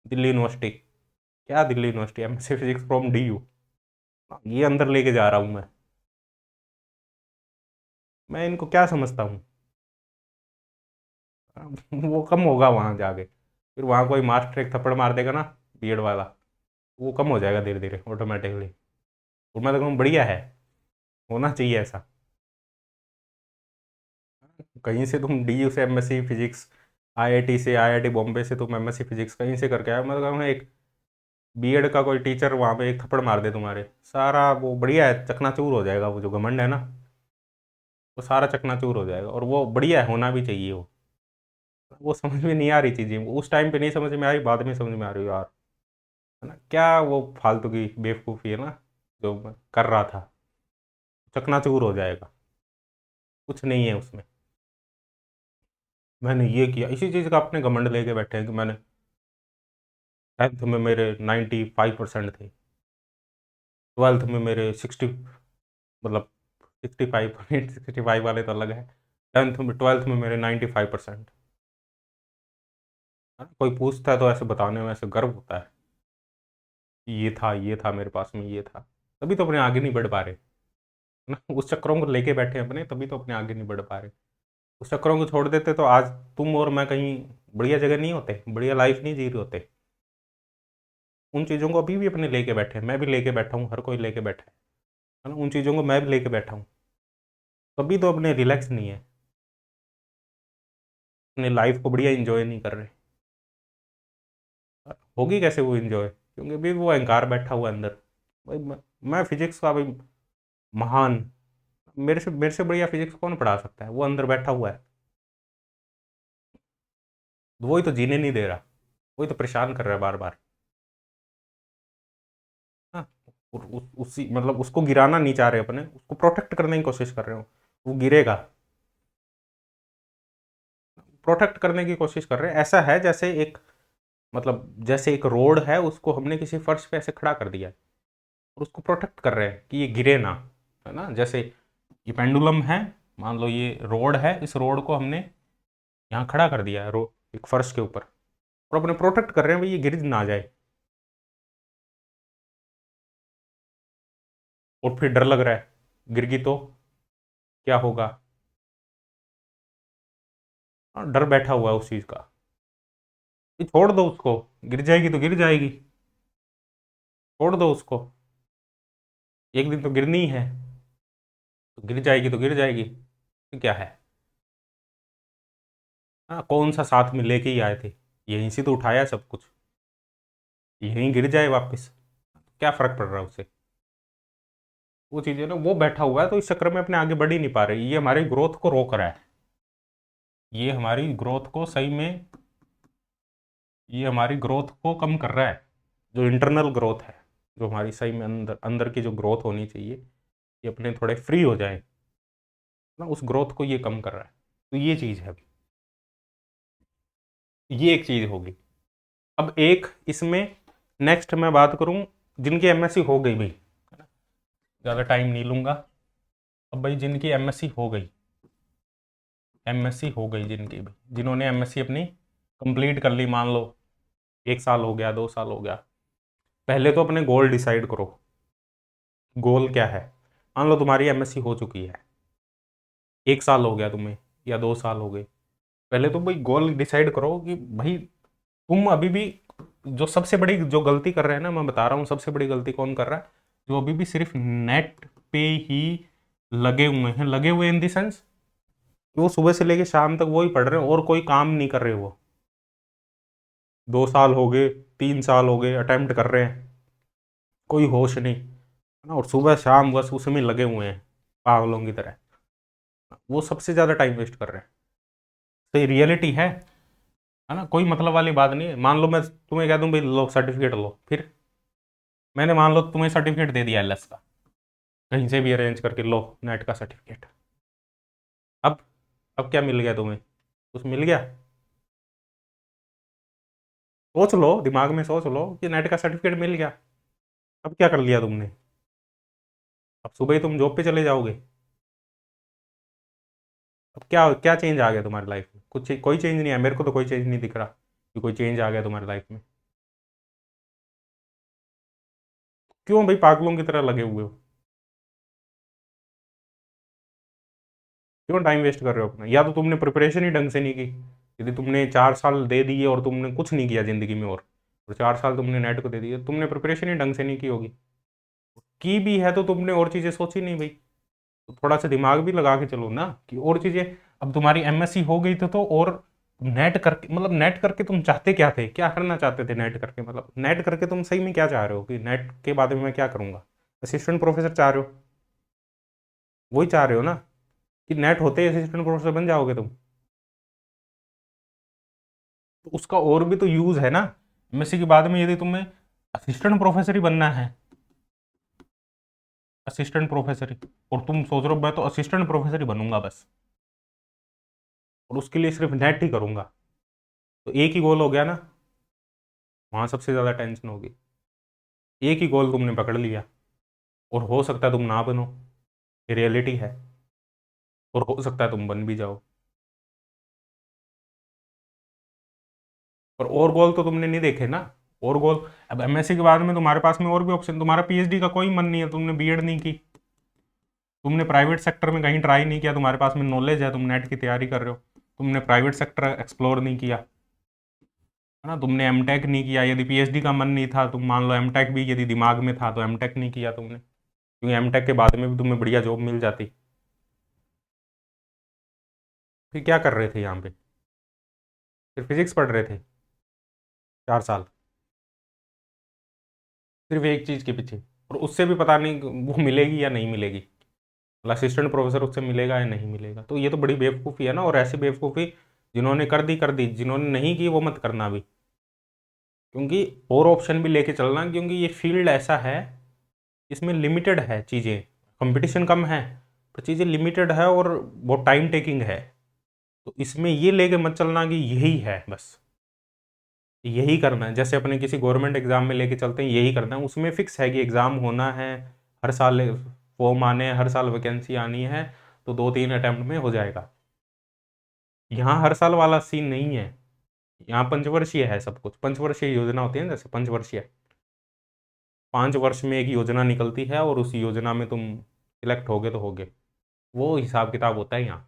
Delhi university, क्या Delhi university, MSc physics from DU, ये अंदर लेके जा रहा हूँ मैं इनको क्या समझता हूँ। वो कम होगा वहाँ जाके, फिर वहाँ कोई मास्टर एक थप्पड़ मार देगा ना, बीएड वाला, वो कम हो जाएगा धीरे धीरे ऑटोमेटिकली। और मैं तो कहूँ बढ़िया है, होना चाहिए ऐसा। कहीं से तुम डीयू से एमएससी फिजिक्स, आईआईटी से, आईआईटी बॉम्बे से तुम एमएससी फिजिक्स कहीं से करके आए, मैं तो कहूँगा एक बीएड का कोई टीचर वहाँ पे एक थप्पड़ मार दे तुम्हारे, सारा वो बढ़िया है, चकनाचूर हो जाएगा, वो जो घमंड है ना, वो सारा चकनाचूर हो जाएगा। और वो बढ़िया है, होना भी चाहिए वो समझ में नहीं आ रही चीज़ें, उस टाइम पे नहीं समझ में आ रही, बाद में समझ में आ रही यार, है ना। क्या वो फालतू की बेवकूफ़ी है ना जो मैं कर रहा था, चकनाचूर हो जाएगा, कुछ नहीं है उसमें। मैंने ये किया, इसी चीज़ का अपने घमंड लेके बैठे हैं कि मैंने 10th में मेरे 95% थे, 12th में मेरे 60, मतलब 65, 65 वाले तो अलग है, 10th में 12th में मेरे 95%। कोई पूछता है तो ऐसे बताने में ऐसे गर्व होता है कि ये था मेरे पास में, ये था। तभी तो अपने आगे नहीं बढ़ पा रहे, है ना, उस चक्करों को लेके बैठे हैं अपने, तभी तो अपने आगे नहीं बढ़ पा रहे। उस चक्करों को छोड़ देते तो आज तुम और मैं कहीं बढ़िया जगह नहीं होते, बढ़िया लाइफ नहीं जी रहे होते। उन चीज़ों को अभी भी अपने लेके बैठे हैं, मैं भी लेके बैठा हूँ, हर कोई लेके बैठा है ना, उन चीज़ों को मैं भी लेके बैठा हूँ। तभी तो अपने रिलैक्स नहीं है, अपने लाइफ को बढ़िया इंजॉय नहीं कर रहे। होगी कैसे वो इंजॉय, क्योंकि अभी वो अहंकार बैठा हुआ है अंदर। भाई मैं फिजिक्स का भाई महान, मेरे से बढ़िया फिजिक्स कौन पढ़ा सकता है, वो अंदर बैठा हुआ है, वही तो जीने नहीं दे रहा, वही तो परेशान कर रहा है बार बार। हाँ, और उसी मतलब उसको गिराना नहीं चाह रहे अपने, उसको प्रोटेक्ट करने की कोशिश कर रहे हो, वो गिरेगा। प्रोटेक्ट करने की कोशिश कर रहे हैं, ऐसा है जैसे एक मतलब जैसे एक रोड है उसको हमने किसी फर्श पे ऐसे खड़ा कर दिया है और उसको प्रोटेक्ट कर रहे हैं कि ये गिरे ना, है ना। जैसे ये पेंडुलम है, मान लो ये रोड है, इस रोड को हमने यहाँ खड़ा कर दिया है एक फर्श के ऊपर, और अपने प्रोटेक्ट कर रहे हैं भाई ये गिर ना जाए। और फिर डर लग रहा है गिर गई तो क्या होगा। हाँ, डर बैठा हुआ है उस चीज़ का कि छोड़ दो उसको, गिर जाएगी तो गिर जाएगी, छोड़ दो उसको, एक दिन तो गिरनी ही है, तो गिर जाएगी तो गिर जाएगी, तो क्या है। हाँ, कौन सा साथ में लेके ही आए थे, यहीं से तो उठाया सब कुछ, यहीं गिर जाए वापस, क्या फर्क पड़ रहा है उससे। वो चीज़ है ना, वो बैठा हुआ है तो इस चक्कर में अपने आगे बढ़ ही नहीं पा रहे, ये हमारी ग्रोथ को रोक रहा है, ये हमारी ग्रोथ को सही में, ये हमारी ग्रोथ को कम कर रहा है। जो इंटरनल ग्रोथ है, जो हमारी सही में अंदर अंदर की जो ग्रोथ होनी चाहिए, ये अपने थोड़े फ्री हो जाए ना, उस ग्रोथ को ये कम कर रहा है। तो ये चीज़ है, ये एक चीज़ होगी। अब एक इसमें नेक्स्ट मैं बात करूं जिनकी एमएससी हो गई भाई, ज़्यादा टाइम नहीं लूंगा। अब भाई जिनकी एमएससी हो गई, एमएससी हो गई जिनकी भी, जिन्होंने एमएससी अपनी कंप्लीट कर ली, मान लो 1 साल हो गया, 2 साल हो गया, पहले तो अपने गोल डिसाइड करो, गोल क्या है। मान लो तुम्हारी एमएससी हो चुकी है, 1 साल हो गया तुम्हें या 2 साल हो गए, पहले तो भाई गोल डिसाइड करो कि भाई तुम अभी भी, जो सबसे बड़ी जो गलती कर रहे हैं ना, मैं बता रहा हूँ सबसे बड़ी गलती कौन कर रहा है, जो अभी भी सिर्फ नेट पे ही लगे हुए हैं, लगे हुए इन दी सेंस वो सुबह से लेके शाम तक वो ही पढ़ रहे हैं और कोई काम नहीं कर रहे, वो 2 साल हो गए, 3 साल हो गए अटेम्प्ट कर रहे हैं, कोई होश नहीं, है ना, और सुबह शाम बस उसमें लगे हुए हैं पागलों की तरह, वो सबसे ज़्यादा टाइम वेस्ट कर रहे हैं। तो ये रियलिटी है ना, कोई मतलब वाली बात नहीं है। मान लो मैं तुम्हें कह दूं भाई लो सर्टिफिकेट लो, फिर मैंने मान लो तुम्हें सर्टिफिकेट दे दिया एलएस का, कहीं से भी अरेंज करके लो नेट का सर्टिफिकेट, अब अब क्या मिल गया तुम्हें, कुछ मिल गया। सोच लो, दिमाग में सोच लो कि नेट का सर्टिफिकेट मिल गया, अब क्या कर लिया तुमने, अब सुबह ही तुम जॉब पे चले जाओगे, अब क्या क्या चेंज आ गया तुम्हारी लाइफ में, कुछ कोई चेंज नहीं है, मेरे को तो कोई चेंज नहीं दिख रहा कि कोई चेंज आ गया तुम्हारी लाइफ में। क्यों भाई पागलों की तरह लगे हुए हो, क्यों टाइम वेस्ट कर रहे हो अपना, या तो तुमने प्रिपरेशन ही ढंग से नहीं की, यदि तुमने 4 साल दे दिए और तुमने कुछ नहीं किया जिंदगी में, और 4 साल तुमने नेट को दे दिए, तुमने प्रिपरेशन ही ढंग से नहीं की होगी, की भी है तो तुमने और चीज़ें सोची नहीं भाई, तो थोड़ा सा दिमाग भी लगा के चलो ना कि और चीज़ें। अब तुम्हारी एमएससी हो गई तो और नेट करके, मतलब नेट करके तुम चाहते क्या थे, क्या करना चाहते थे नेट करके, मतलब नेट करके तुम सही में क्या चाह रहे हो कि नेट के बाद में मैं क्या करूंगा, असिस्टेंट प्रोफेसर चाह रहे हो, वही चाह रहे हो ना कि नेट होते ही असिस्टेंट प्रोफेसर बन जाओगे तुम, तो उसका और भी तो यूज है ना। एमएससी के बाद में यदि तुम्हें असिस्टेंट प्रोफेसर ही बनना है, असिस्टेंट प्रोफेसर ही, और तुम सोच रहे हो मैं तो असिस्टेंट प्रोफेसर ही बनूंगा बस, और उसके लिए सिर्फ नेट ही करूंगा, तो एक ही गोल हो गया ना, वहां सबसे ज्यादा टेंशन होगी। एक ही गोल तुमने पकड़ लिया, और हो सकता है तुम ना बनो, ये रियलिटी है, और हो सकता है तुम बन भी जाओ, और गोल तो तुमने नहीं देखे ना, और गोल। अब एमएससी के बाद में तुम्हारे पास में और भी ऑप्शन, तुम्हारा पीएचडी का कोई मन नहीं है, तुमने बीएड नहीं की, तुमने प्राइवेट सेक्टर में कहीं ट्राई नहीं किया, तुम्हारे पास में नॉलेज है, तुम नेट की तैयारी कर रहे हो, तुमने प्राइवेट सेक्टर एक्सप्लोर नहीं किया, है ना, तुमने एमटेक नहीं किया, यदि पीएचडी का मन नहीं था, तुम मान लो एमटेक भी यदि दिमाग में था तो एमटेक नहीं किया तुमने, क्योंकि एमटेक के बाद में भी तुम्हें बढ़िया जॉब मिल जाती। फिर क्या कर रहे थे यहाँ पे, फिर फिजिक्स पढ़ रहे थे 4 साल, सिर्फ एक चीज़ के पीछे, और उससे भी पता नहीं वो मिलेगी या नहीं मिलेगी, मतलब असिस्टेंट प्रोफेसर उससे मिलेगा या नहीं मिलेगा, तो ये तो बड़ी बेवकूफ़ी है ना। और ऐसी बेवकूफ़ी जिन्होंने कर दी, जिन्होंने नहीं की वो मत करना भी, क्योंकि और ऑप्शन भी लेके चलना, क्योंकि ये फील्ड ऐसा है, इसमें लिमिटेड है चीज़ें, कंपटीशन कम है पर चीज़ें लिमिटेड है और बहुत टाइम टेकिंग है, तो इसमें ये लेके मत चलना कि यही है बस, यही करना है, जैसे अपने किसी गवर्नमेंट एग्जाम में लेके चलते हैं यही करना है। उसमें फिक्स है कि एग्जाम होना है, हर साल फॉर्म आने हैं, हर साल वैकेंसी आनी है, तो 2-3 अटेम्प्ट में हो जाएगा। यहाँ हर साल वाला सीन नहीं है, यहाँ पंचवर्षीय है सब कुछ। पंचवर्षीय योजना होती है ना, जैसे पंचवर्षीय 5 वर्ष में एक योजना निकलती है, और उस योजना में तुम सिलेक्ट होगे तो होगे, वो हिसाब किताब होता है यहाँ।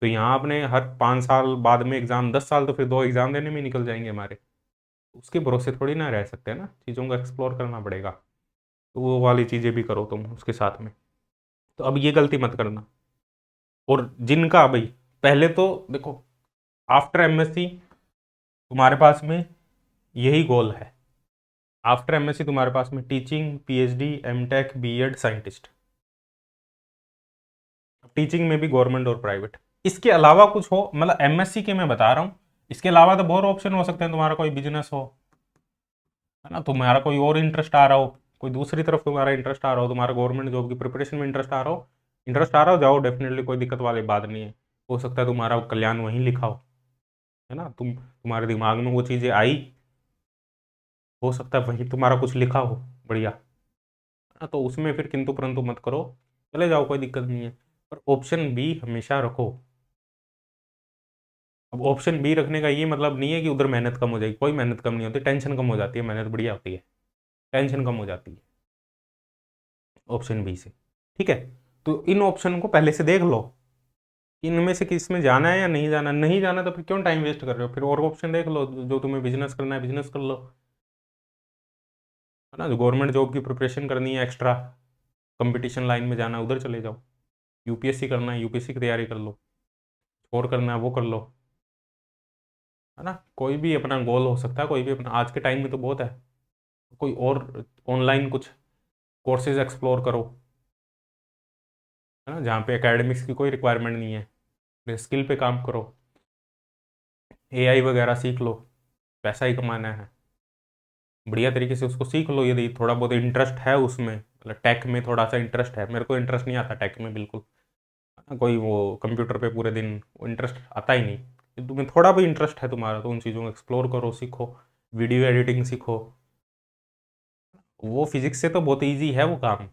तो यहाँ अपने हर 5 साल बाद में एग्जाम, 10 साल तो फिर 2 एग्जाम देने में निकल जाएंगे हमारे। उसके भरोसे थोड़ी ना रह सकते हैं ना, चीज़ों को एक्सप्लोर करना पड़ेगा। तो वो वाली चीज़ें भी करो तुम उसके साथ में। तो अब ये गलती मत करना। और जिनका भाई पहले तो देखो, आफ्टर एमएससी तुम्हारे पास में यही गोल है। आफ्टर एमएससी तुम्हारे पास में teaching, PhD, MTech, BEd, scientist. Teaching में भी गवर्नमेंट और प्राइवेट। इसके अलावा कुछ हो, मतलब एमएससी के मैं बता रहा हूँ, इसके अलावा तो बहुत ऑप्शन हो सकते हैं। तुम्हारा कोई बिजनेस हो, है ना, तुम्हारा कोई और इंटरेस्ट आ रहा हो, कोई दूसरी तरफ तुम्हारा इंटरेस्ट आ रहा हो, तुम्हारा गवर्नमेंट जॉब की प्रिपरेशन में इंटरेस्ट आ रहा हो, जाओ डेफिनेटली, कोई दिक्कत वाली बात नहीं है। हो सकता है तुम्हारा कल्याण वहीं लिखा हो, है ना, तुम्हारे दिमाग में वो चीज़ें आई, हो सकता है वहीं तुम्हारा कुछ लिखा हो, बढ़िया, है ना। तो उसमें फिर किंतु परंतु मत करो, चले जाओ, कोई दिक्कत नहीं है। पर ऑप्शन बी हमेशा रखो। अब ऑप्शन बी रखने का ये मतलब नहीं है कि उधर मेहनत कम हो जाएगी, कोई मेहनत कम नहीं होती, टेंशन कम हो जाती है, मेहनत बढ़िया होती है, टेंशन कम हो जाती है ऑप्शन बी से। ठीक है, तो इन ऑप्शन को पहले से देख लो, इनमें से किस में जाना है या नहीं जाना। नहीं जाना तो फिर क्यों टाइम वेस्ट कर रहे हो, फिर और ऑप्शन देख लो। जो तुम्हें बिजनेस करना है बिजनेस कर लो, है ना, जो गवर्नमेंट जॉब की प्रिपरेशन करनी है, एक्स्ट्रा कंपटीशन लाइन में जाना है, उधर चले जाओ। यूपीएससी करना है, यूपीएससी की तैयारी कर लो, और करना है वो कर लो, है ना। कोई भी अपना गोल हो सकता है, कोई भी अपना, आज के टाइम में तो बहुत है। कोई और ऑनलाइन कुछ कोर्सेज एक्सप्लोर करो, है ना, जहाँ पे एकेडमिक्स की कोई रिक्वायरमेंट नहीं है, स्किल पे काम करो, एआई वगैरह सीख लो, पैसा ही कमाना है, बढ़िया तरीके से उसको सीख लो। यदि थोड़ा बहुत इंटरेस्ट है उसमें, मतलब टेक में थोड़ा सा इंटरेस्ट है, मेरे को इंटरेस्ट नहीं आता टेक में बिल्कुल, कोई वो कंप्यूटर पे पूरे दिन वो इंटरेस्ट आता ही नहीं। यदि तुम्हें थोड़ा भी इंटरेस्ट है तुम्हारा, तो उन चीज़ों को एक्सप्लोर करो, सीखो, वीडियो एडिटिंग सीखो। वो फिजिक्स से तो बहुत ईजी है वो काम।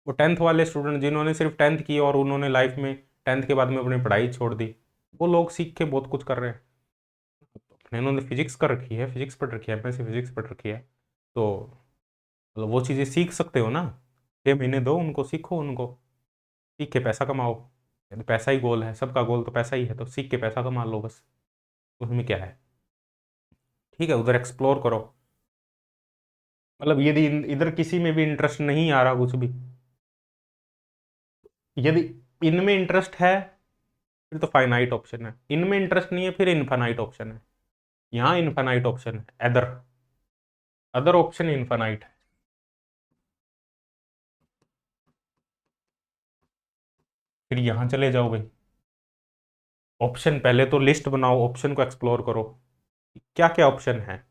वो 10th वाले स्टूडेंट जिन्होंने सिर्फ 10th की और उन्होंने लाइफ में 10th के बाद में अपनी पढ़ाई छोड़ दी, वो लोग सीख के बहुत कुछ कर रहे हैं। अपने इन्होंने फिजिक्स कर रखी है, फिजिक्स पढ़ रखी है, एमएससी फिजिक्स पढ़ रखी है, तो मतलब वो चीज़ें सीख सकते हो ना। 6 महीने दो उनको, सीखो उनको, सीख के पैसा कमाओ। यदि पैसा ही गोल है, सबका गोल तो पैसा ही है, तो सीख के पैसा कमा लो बस, उसमें क्या है। ठीक है, उधर एक्सप्लोर करो। मतलब यदि इधर किसी में भी इंटरेस्ट नहीं आ रहा कुछ भी, यदि इनमें इंटरेस्ट है फिर तो फाइनाइट ऑप्शन है, इनमें इंटरेस्ट नहीं है फिर इनफाइनाइट ऑप्शन है। यहाँ इनफाइनाइट ऑप्शन है, अदर, अदर ऑप्शन इनफाइनाइट है। फिर यहाँ चले जाओ भाई, ऑप्शन पहले तो लिस्ट बनाओ, ऑप्शन को एक्सप्लोर करो, क्या क्या ऑप्शन है।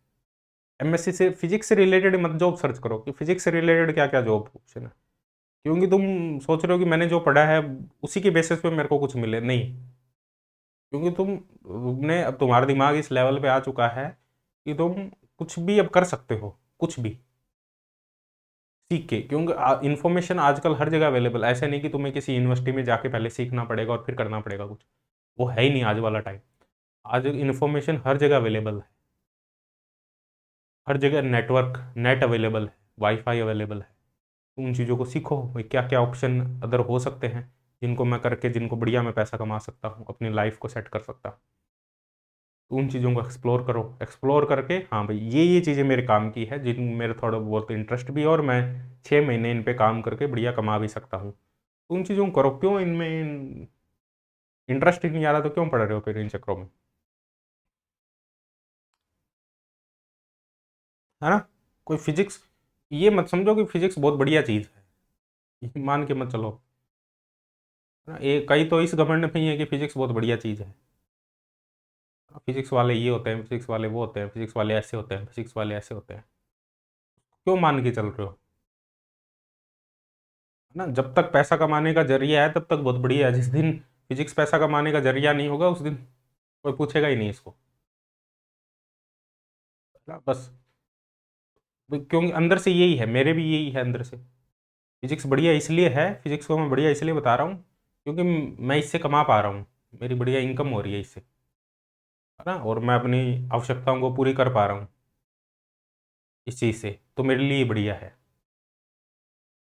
एमएससी से फिजिक्स से रिलेटेड मत जॉब सर्च करो कि फिजिक्स से रिलेटेड क्या क्या जॉब ऑप्शन है, क्योंकि तुम सोच रहे हो कि मैंने जो पढ़ा है उसी के बेसिस पे मेरे को कुछ मिले, नहीं। क्योंकि तुमने अब तुम्हारा दिमाग इस लेवल पे आ चुका है कि तुम कुछ भी अब कर सकते हो, कुछ भी सीख के। क्योंकि इन्फॉर्मेशन आजकल हर जगह अवेलेबल, ऐसे नहीं कि तुम्हें किसी यूनिवर्सिटी में जाके पहले सीखना पड़ेगा और फिर करना पड़ेगा कुछ, वो है ही नहीं आज वाला टाइम। आज इन्फॉर्मेशन हर जगह अवेलेबल है, हर जगह नेटवर्क, नेट अवेलेबल है, वाईफाई अवेलेबल है। तो उन चीज़ों को सीखो भाई, क्या क्या ऑप्शन अदर हो सकते हैं जिनको मैं करके, जिनको बढ़िया मैं पैसा कमा सकता हूँ, अपनी लाइफ को सेट कर सकता हूँ। तो उन चीज़ों को एक्सप्लोर करो, एक्सप्लोर करके हाँ भाई ये चीज़ें मेरे काम की है, जिन मेरे थोड़ा बहुत इंटरेस्ट भी है, और मैं 6 महीने इन पे काम करके बढ़िया कमा भी सकता हूँ। तो उन चीज़ों को करो। क्यों इनमें इंटरेस्ट ही नहीं आ रहा, तो क्यों पढ़ रहे हो फिर इन चक्करों में, है ना। कोई फिजिक्स, ये मत समझो कि फिजिक्स बहुत बढ़िया चीज़ है, ये मान के मत चलो, है ना। कई तो इस घमंड में ही है कि फिजिक्स बहुत बढ़िया चीज़ है, फिजिक्स वाले ये होते हैं, फिजिक्स वाले वो होते हैं, फिजिक्स वाले ऐसे होते हैं, फिजिक्स वाले ऐसे होते हैं। क्यों मान के चल रहे हो, है ना। जब तक पैसा कमाने का जरिया है तब तक बहुत बढ़िया है, जिस दिन फिजिक्स पैसा कमाने का जरिया नहीं होगा उस दिन कोई पूछेगा ही नहीं इसको ना, बस क्योंकि अंदर से यही है, मेरे भी यही है अंदर से। फिजिक्स बढ़िया इसलिए है, फिजिक्स को मैं बढ़िया इसलिए बता रहा हूँ क्योंकि मैं इससे कमा पा रहा हूँ, मेरी बढ़िया इनकम हो रही है इससे, है ना, और मैं अपनी आवश्यकताओं को पूरी कर पा रहा हूँ इस चीज़ से, तो मेरे लिए बढ़िया है।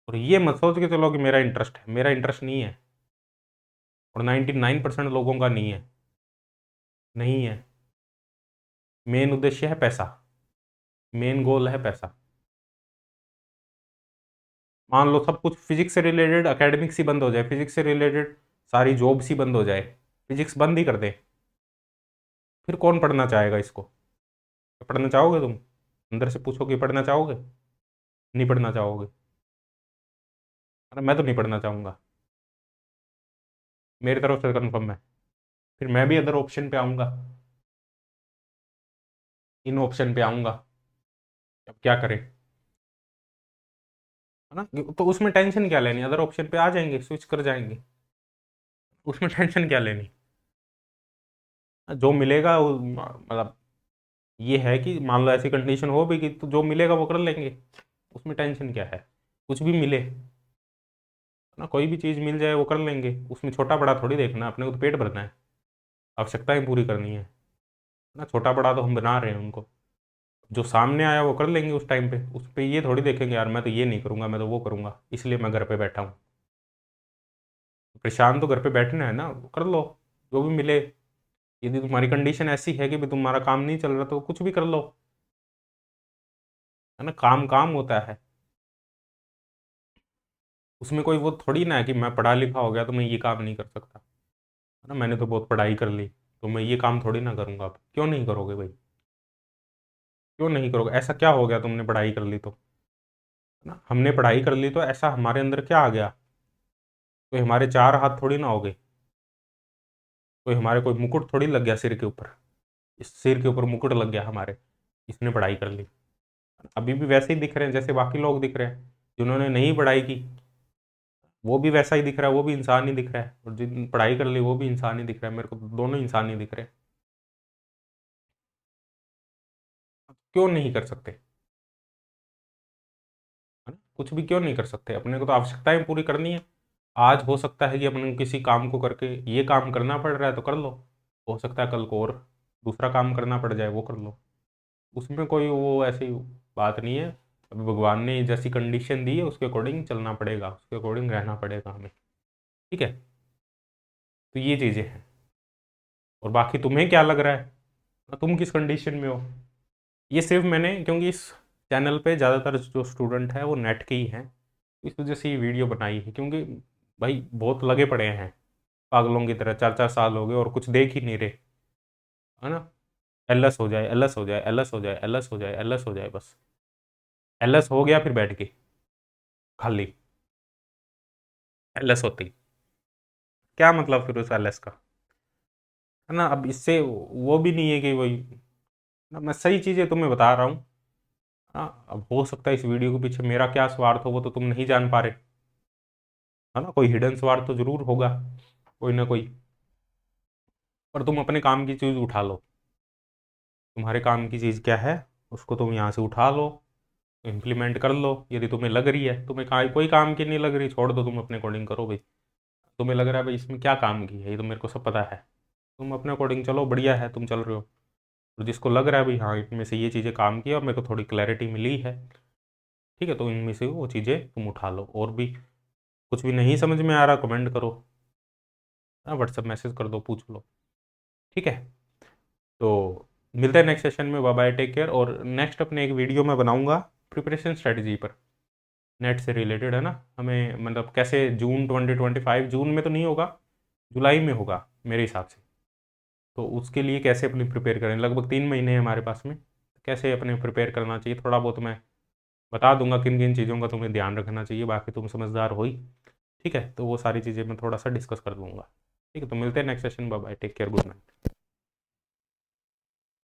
और ये मत सोच के चलो कि मेरा इंटरेस्ट है, मेरा इंटरेस्ट नहीं है, और 99% लोगों का नहीं है, नहीं है। मेन उद्देश्य है पैसा, मेन गोल है पैसा। मान लो सब कुछ फिजिक्स से रिलेटेड एकेडमिक्स ही बंद हो जाए, फिजिक्स से रिलेटेड सारी जॉब्स ही बंद हो जाए, फिजिक्स बंद ही कर दे, फिर कौन पढ़ना चाहेगा इसको? पढ़ना चाहोगे तुम? अंदर से पूछो कि पढ़ना चाहोगे? नहीं पढ़ना चाहोगे? अरे मैं तो नहीं पढ़ना चाहूँगा, मेरी तरफ से कन्फर्म है। फिर मैं भी अदर ऑप्शन पे आऊँगा, इन ऑप्शन पे आऊँगा। अब क्या करें, है ना? तो उसमें टेंशन क्या लेनी, अदर ऑप्शन पे आ जाएंगे, स्विच कर जाएंगे, उसमें टेंशन क्या लेनी? जो मिलेगा मतलब ये है कि मान लो ऐसी कंडीशन हो भी कि तो जो मिलेगा वो कर लेंगे, उसमें टेंशन क्या है? कुछ भी मिले, है ना, कोई भी चीज़ मिल जाए वो कर लेंगे, उसमें छोटा बड़ा थोड़ी देखना है, अपने को तो पेट भरना है, आवश्यकताएं पूरी करनी है ना, छोटा बड़ा तो हम बना रहे हैं उनको, जो सामने आया वो कर लेंगे उस टाइम पे, उस पे ये थोड़ी देखेंगे यार मैं तो ये नहीं करूंगा, मैं तो वो करूंगा इसलिए मैं घर पे बैठा हूँ। परेशान तो घर पे बैठना है ना, कर लो जो भी मिले। यदि तुम्हारी कंडीशन ऐसी है कि भाई तुम्हारा काम नहीं चल रहा तो कुछ भी कर लो, है ना, काम काम होता है, उसमें कोई वो थोड़ी ना है कि मैं पढ़ा लिखा हो गया तो मैं ये काम नहीं कर सकता, है ना, मैंने तो बहुत पढ़ाई कर ली तो मैं ये काम थोड़ी ना करूंगा। अब क्यों नहीं करोगे भाई, क्यों नहीं करोगे? ऐसा क्या हो गया तुमने पढ़ाई कर ली तो, है ना, हमने पढ़ाई कर ली तो ऐसा हमारे अंदर क्या आ गया? कोई हमारे चार हाथ थोड़ी ना हो गए, कोई हमारे कोई मुकुट थोड़ी लग गया सिर के ऊपर, इस सिर के ऊपर मुकुट लग गया हमारे, इसने पढ़ाई कर ली। अभी भी वैसे ही दिख रहे हैं जैसे बाकी लोग दिख रहे हैं, जिन्होंने नहीं पढ़ाई की वो भी वैसा ही दिख रहा है, वो भी इंसान ही दिख रहा है, और जिन पढ़ाई कर ली वो भी इंसान ही दिख रहा है, मेरे को तो दोनों इंसान ही दिख रहे हैं। क्यों नहीं कर सकते, है ना, कुछ भी क्यों नहीं कर सकते? अपने को तो आवश्यकताएं पूरी करनी है। आज हो सकता है कि अपने को किसी काम को करके ये काम करना पड़ रहा है तो कर लो, हो सकता है कल को और दूसरा काम करना पड़ जाए, वो कर लो, उसमें कोई वो ऐसी बात नहीं है। अभी भगवान ने जैसी कंडीशन दी है उसके अकॉर्डिंग चलना पड़ेगा, उसके अकॉर्डिंग रहना पड़ेगा हमें, ठीक है? तो ये चीज़ें हैं। और बाकी तुम्हें क्या लग रहा है, तुम किस कंडीशन में हो? ये सिर्फ मैंने क्योंकि इस चैनल पे ज़्यादातर जो स्टूडेंट हैं वो नेट के ही हैं, इस वजह से ये वीडियो बनाई है, क्योंकि भाई बहुत लगे पड़े हैं पागलों की तरह, 4 4 साल हो गए और कुछ देख ही नहीं रहे, है ना, एलएस हो जाए, एलएस हो जाए, एलएस हो जाए, एलएस हो जाए, एलएस हो जाए, बस एलएस हो गया फिर बैठ के खाली एलएस होती, क्या मतलब फिर उस एलएस का, है ना? अब इससे वो भी नहीं है कि वही ना, मैं सही चीज़ें तुम्हें बता रहा हूँ। हाँ, अब हो सकता है इस वीडियो के पीछे मेरा क्या स्वार्थ हो वो तो तुम नहीं जान पा रहे, है ना, कोई हिडन स्वार्थ तो जरूर होगा, कोई ना कोई। पर तुम अपने काम की चीज़ उठा लो, तुम्हारे काम की चीज़ क्या है उसको तुम यहाँ से उठा लो, इम्प्लीमेंट कर लो। यदि तुम्हें लग रही है, तुम्हें कोई काम की नहीं लग रही, छोड़ दो, तुम अपने अकॉर्डिंग करो भाई। तुम्हें लग रहा है भाई इसमें क्या काम की है, ये तो मेरे को सब पता है, तुम अपने अकॉर्डिंग चलो, बढ़िया है, तुम चल रहे हो। और जिसको लग रहा है भाई हाँ इनमें से ये चीज़ें काम की और मेरे को थोड़ी क्लैरिटी मिली है, ठीक है, तो इनमें से वो चीज़ें तुम उठा लो। और भी कुछ भी नहीं समझ में आ रहा कमेंट करो, व्हाट्सएप मैसेज कर दो, पूछ लो, ठीक है? तो मिलते हैं नेक्स्ट सेशन में, बाय बाय, टेक केयर। और नेक्स्ट अपने एक वीडियो में बनाऊंगा प्रिपरेशन स्ट्रेटजी पर, नेट से रिलेटेड, है ना, हमें मतलब कैसे जून 2025, जून में तो नहीं होगा, जुलाई में होगा मेरे हिसाब से, तो उसके लिए कैसे अपनी प्रिपेयर करें, लगभग 3 महीने हैं हमारे पास में, कैसे अपने प्रिपेयर करना चाहिए, थोड़ा बहुत मैं बता दूंगा किन किन चीज़ों का तुम्हें ध्यान रखना चाहिए, बाकी तुम समझदार हो ही, ठीक है, तो वो सारी चीज़ें मैं थोड़ा सा डिस्कस कर दूंगा, ठीक है? तो मिलते हैं next session, bye bye, take care, good night.